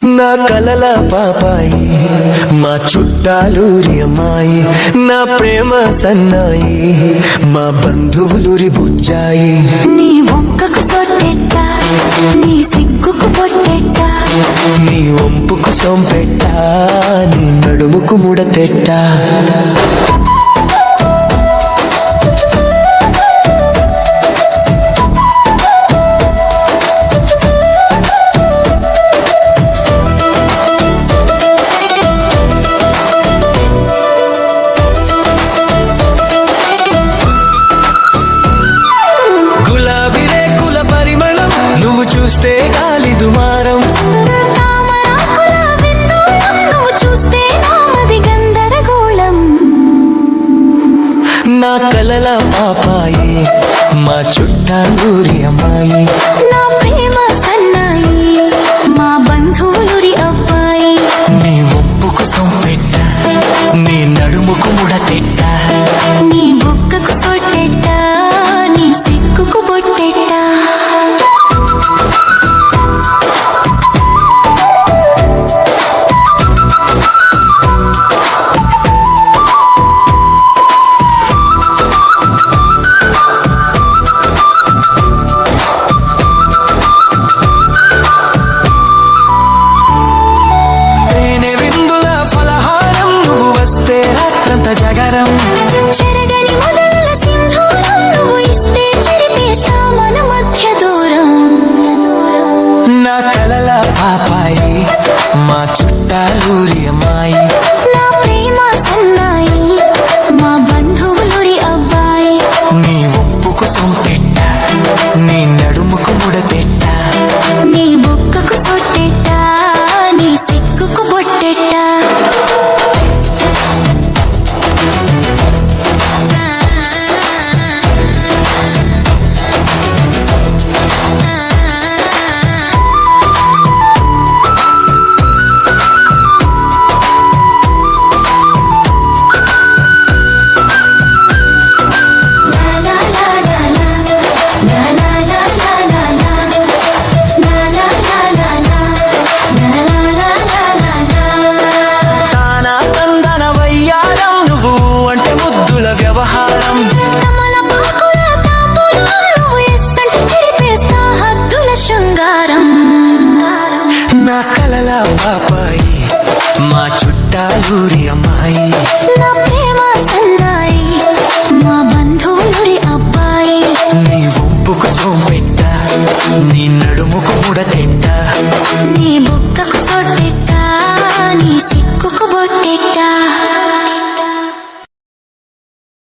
నా కలల పాపాయి మా చుట్టాలూరి అమ్మాయి, నా ప్రేమ సన్నాయి మా బంధువులూరి బుజ్జాయి. నీ వంకకు సొట్టెట్ట, నీ సిగ్గుకు పొట్టెట్ట, నీ వంపుకు సొంపెట్ట, నీ నడుముకు ముడతెట్ట. చూస్తే గాలి దుమారం, తామరాకుల విందూరం, నువ్వు చూస్తే నామది గందరగోళం. నా కలల పాపాయి మా చుట్టాలూరి అమ్మాయి, నా ప్రేమ సన్నాయి మా బంధువులూరి అబ్బాయి. నీ ఒప్పుకు సొంపెట్ట, నీ నడుముకు ముడతెట్ట, నీ బుక్కకు సొట్టెట్ట, నీ సిగ్గుకు పొట్టెట్ట. రాత్రంత జగరం, చెరగని మొదల సింధూరం, నువ్వు ఇస్తే చెరిపేస్తా మన మధ్య దూరం. నా కలల పాపాయి మా చుట్టాలూరి అమ్మాయి, నా ప్రేమ సన్నాయి మా బంధువులూరి అబ్బాయి. నీ ఒప్పుకు సొంపెట్ట, నీ నడుముకు ముడతెట్ట, నీ బుక్కకు సొట్టెట్ట, నీ సిగ్గుకు పొట్టెట్ట. వ్యవహారం తమలపాకుల తాంబూలం, నువ్వు ఎస్సంటే చెరిపేస్తా హద్దుల శృంగారం. నా కలల పాపాయి మా చుట్టాలూరి అమ్మాయి, నా ప్రేమ సన్నాయి మా బంధువులూరి అబ్బాయి. నీ వంపుకు సొంపెట్ట, నీ నడుముకు ముడతెట్ట, నీ బుక్కకు సొట్టెట్ట, నీ సిగ్గుకు బొట్టెట్ట.